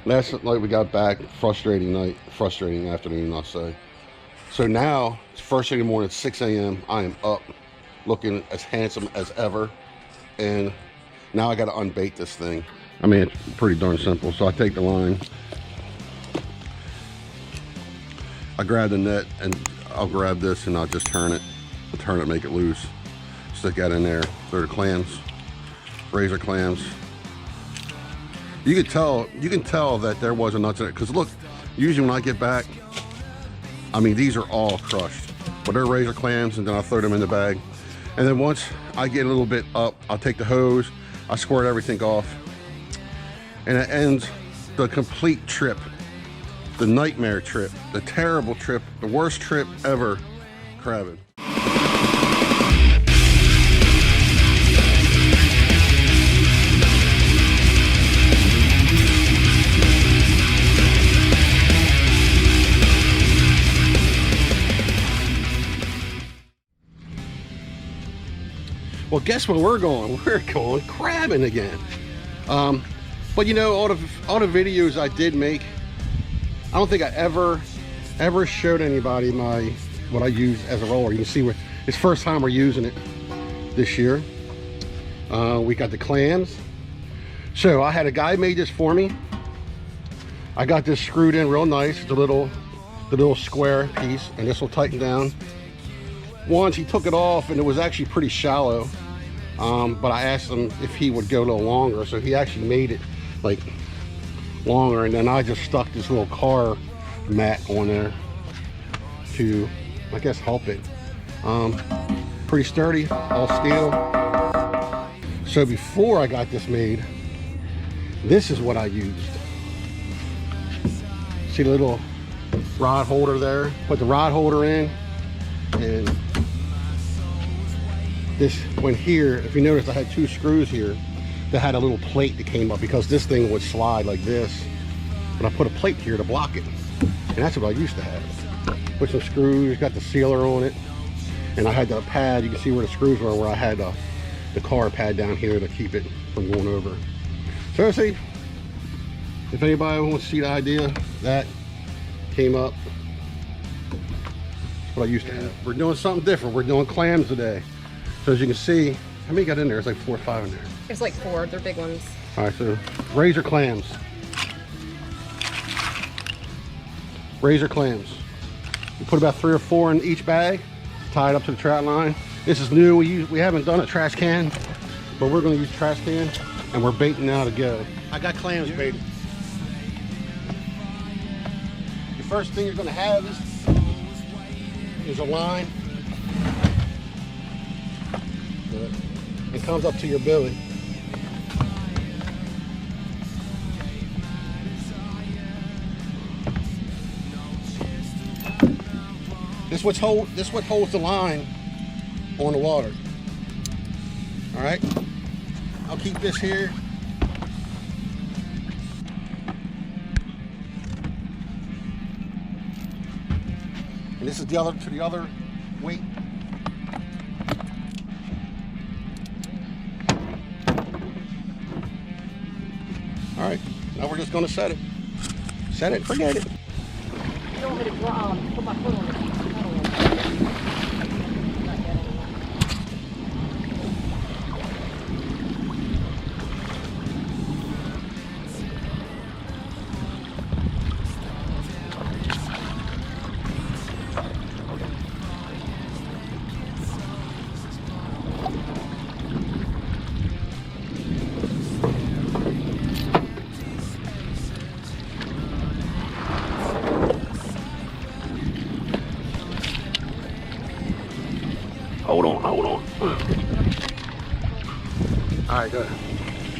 Last night we got back, frustrating night, frustrating afternoon, I'll say. So now, it's first thing in the morning, 6 a.m. I am up, looking as handsome as ever. And now I got to unbait this thing. I mean, it's pretty darn simple. So I take the line, I grab the net, and I'll grab this and I'll just turn it, make it loose. Stick that in there. They're the clams, razor clams. You can tell that there wasn't nuts in it, because look, usually when I get back, I mean, these are all crushed, but they're razor clams, and then I'll throw them in the bag. And then once I get a little bit up, I'll take the hose, I squirt everything off, and it ends the complete trip, the nightmare trip, the terrible trip, the worst trip ever crabbing. Well, guess where we're going? We're going crabbing again. But you know, all the videos I did make, I don't think I ever showed anybody what I use as a roller. You can see it's first time we're using it this year. We got the clams. So I had a guy made this for me. I got this screwed in real nice, the little square piece, and this will tighten down. Once he took it off, and it was actually pretty shallow, but I asked him if he would go a little longer, so he actually made it like longer, and then I just stuck this little car mat on there to, I guess, help it. Pretty sturdy, all steel. So before I got this made, this is what I used. See the little rod holder there? Put the rod holder in, and this went here. If you notice, I had 2 screws here that had a little plate that came up, because this thing would slide like this, but I put a plate here to block it, and that's what I used to have. Put some screws, got the sealer on it, and I had the pad. You can see where the screws were, where I had the car pad down here to keep it from going over. So see, if anybody wants to see the idea, that came up. What I used to have. We're doing something different. We're doing clams today. So as you can see, how many got in there? It's like 4 or 5 in there. There's like 4. They're big ones. All right, so razor clams. Razor clams. We put about 3 or 4 in each bag, tied up to the trout line. This is new. We haven't done a trash can, but we're going to use trash can, and we're baiting now to go. I got clams baited. The first thing you're going to have is a line. It comes up to your belly. This what holds the line on the water. All right. I'll keep this here. And this is the other weight. All right, now we're just gonna set it. Set it, forget it. You don't want me to put my foot on it. Hold on. All right, go ahead.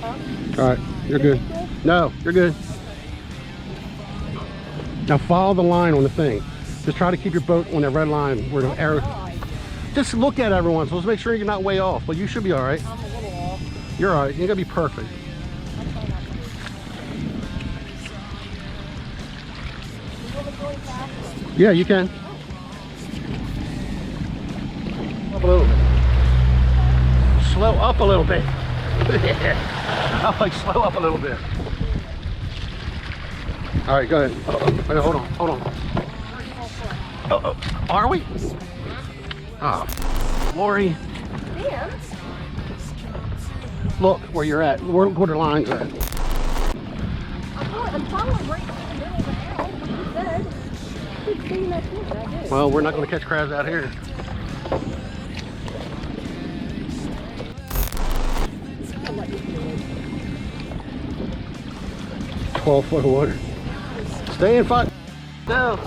Huh? All right, you're good. No, you're good. Now follow the line on the thing. Just try to keep your boat on that red line where the arrow. Just look at everyone, so let's make sure you're not way off, but you should be all right. I'm a little off. You're all right, you're gonna be perfect. Yeah, you can. Up a little bit. Slow up a little bit. I'm like, slow up a little bit. All right, go ahead. Wait, hold on, hold on. Are we? Oh, Lori. Damn. Look where you're at. Where the line's at. I'm following right in the middle of the house. What you said. Keep saying that too, but I did. Well, we're not going to catch crabs out here. I'll let you do it. 12 foot of water. Stay in 5. No.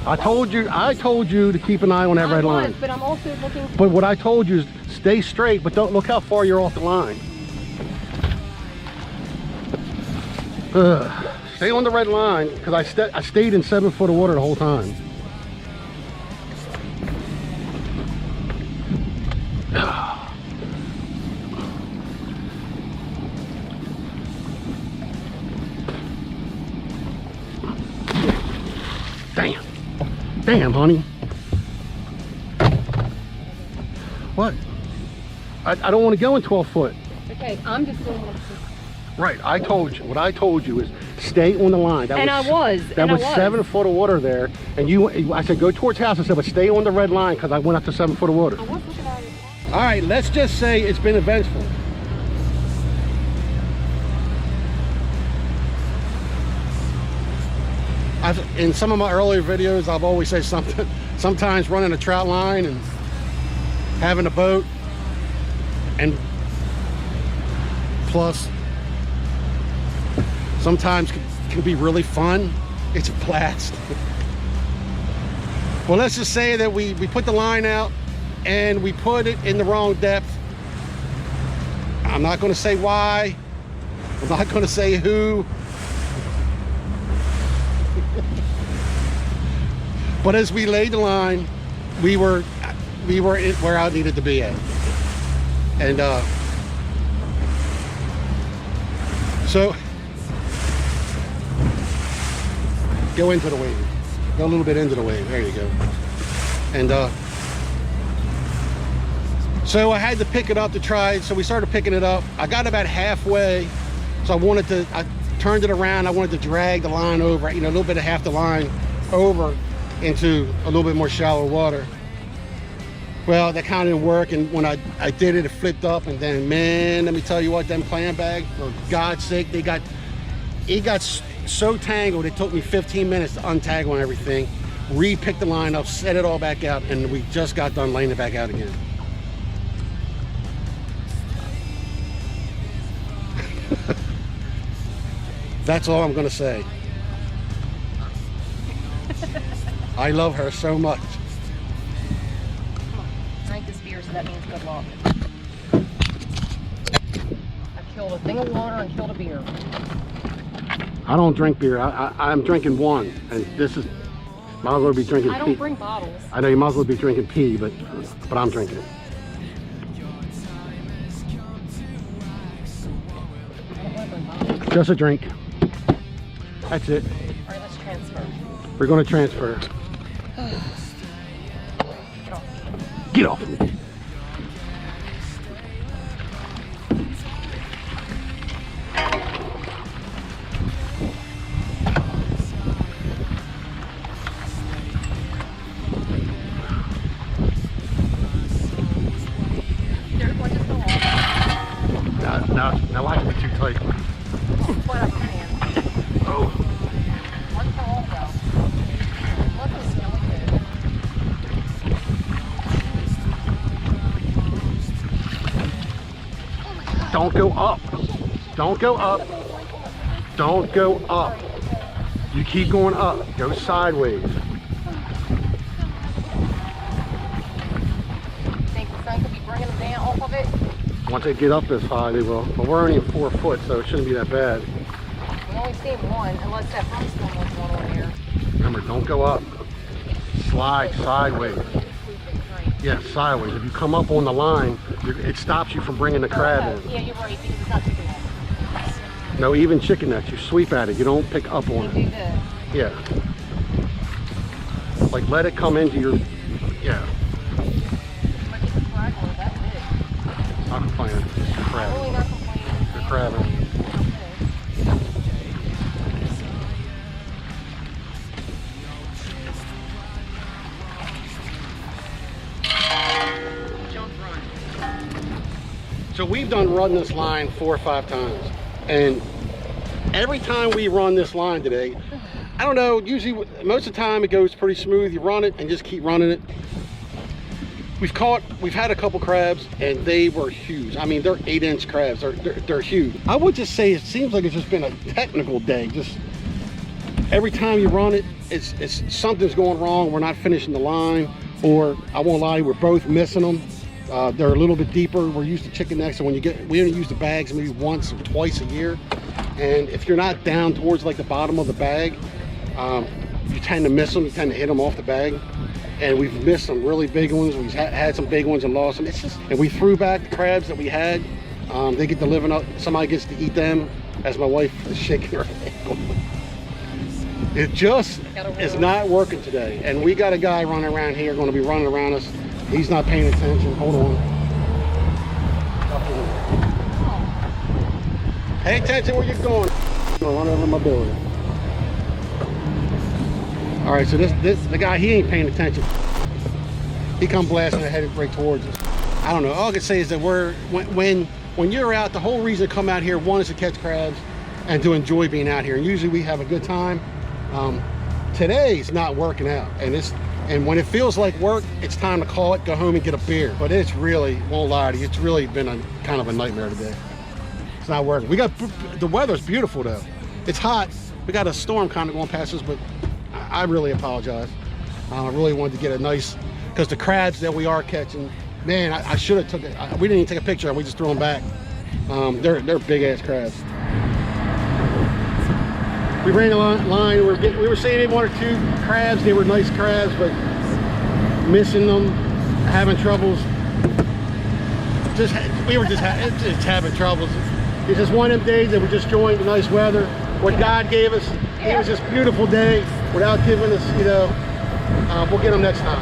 I told you to keep an eye on that red line. But I'm also looking. But what I told you is stay straight, but don't look how far you're off the line. Stay on the red line, because I stayed in 7 foot of water the whole time. Damn. Damn, honey. What? I don't want to go in 12 foot. Okay, I'm just going to. Right, I told you. What I told you is stay on the line. That was 7 foot of water there. And I said go towards house. I said, but stay on the red line because I went up to 7 foot of water. I was looking at it. All right, let's just say it's been eventful. In some of my earlier videos, I've always said something. Sometimes running a trout line and having a boat, and plus, sometimes can be really fun. It's a blast. Well, let's just say that we put the line out and we put it in the wrong depth. I'm not going to say why. I'm not going to say who. But as we laid the line, we were where I needed to be at. And so go into the wave. Go a little bit into the wave. There you go. And so I had to pick it up to try. So we started picking it up. I got about halfway. So I turned it around. I wanted to drag the line over, a little bit of half the line over into a little bit more shallow water. Well, that kind of didn't work, and when I did it, it flipped up, and then, man, let me tell you what, them clam bags, for God's sake, it got so tangled, it took me 15 minutes to untangle and everything, re-pick the line up, set it all back out, and we just got done laying it back out again. That's all I'm gonna say. I love her so much. Drank this beer, so that means good luck. I killed a thing of water and killed a beer. I don't drink beer. I'm drinking one, and this is, might as well be drinking pee. I don't bring bottles. I know you might as well be drinking pee, but I'm drinking it. I don't want to bring bottles. Just a drink. That's it. All right, let's transfer. We're going to transfer. Get off. Get off me. Now watch me too tight. Whatever, man. Oh. One for all, though. Look, it's smelling good. Don't go up. Don't go up. Don't go up. You keep going up. Go sideways. Think the sun could be bringing them down off of it? Once they get up this high, they will. But we're only at 4 foot, so it shouldn't be that bad. We only seen one, unless that first one was one on there. Remember, don't go up. Slide sideways. Yeah, sideways. If you come up on the line, it stops you from bringing the crab in. Yeah, you're right, because it's not chicken nets. No, even chicken nets, you sweep at it. You don't pick up on You do it. this. Yeah. Like, let it come into your, yeah. Might get the crab one, that's it. I'm complaining. You're I'm really crabbing. not complaining. You're crabbing. done run this line 4 or 5 times, and every time we run this line today, I don't know, usually most of the time it goes pretty smooth. You run it and just keep running it. We've had a couple crabs and they were huge. I mean, they're 8-inch crabs. They're huge. I would just say it seems like it's just been a technical day. Just every time you run it, it's something's going wrong. We're not finishing the line, or I won't lie, we're both missing them. They're a little bit deeper. We're used to chicken necks, and we only use the bags maybe once or twice a year. And if you're not down towards like the bottom of the bag, you tend to miss them. You tend to hit them off the bag. And we've missed some really big ones. We've had some big ones and lost them. It's just, and we threw back the crabs that we had. They get to live up. Somebody gets to eat them, as my wife is shaking her head. It just is not working today. And we got a guy running around here, going to be running around us. He's not paying attention. Hold on. Pay attention where you're going. I'm gonna run over my building. All right, so the guy, he ain't paying attention. He come blasting ahead right towards us. I don't know. All I can say is that when you're out, the whole reason to come out here, one, is to catch crabs and to enjoy being out here. And usually we have a good time. Today's not working out, and when it feels like work, it's time to call it, go home and get a beer. But it's really, won't lie to you, it's really been kind of a nightmare today. It's not working. The weather's beautiful though. It's hot. We got a storm kind of going past us, but I really apologize. I really wanted to get a nice, because the crabs that we are catching, man, I should have took it. We didn't even take a picture. We just threw them back. They're big ass crabs. We ran a line. We were seeing maybe 1 or 2 crabs. They were nice crabs, but missing them, having troubles. We were just having troubles. It's just one of them days that we're just enjoying the nice weather. What God gave us, He was this beautiful day without giving us, you know. We'll get them next time.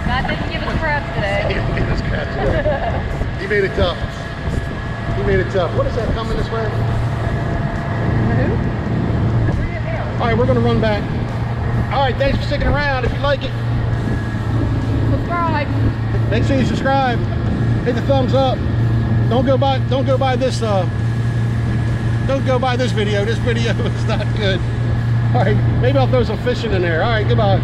God didn't give us crabs today. He didn't give us crabs today. He made it tough. He made it tough. What is that coming this way? Who? All right, we're gonna run back. All right, thanks for sticking around. If you like it, Subscribe. make sure you subscribe. Hit the thumbs up. Don't go by this video. This video is not good. All right, maybe I'll throw some fishing in there. All right, goodbye.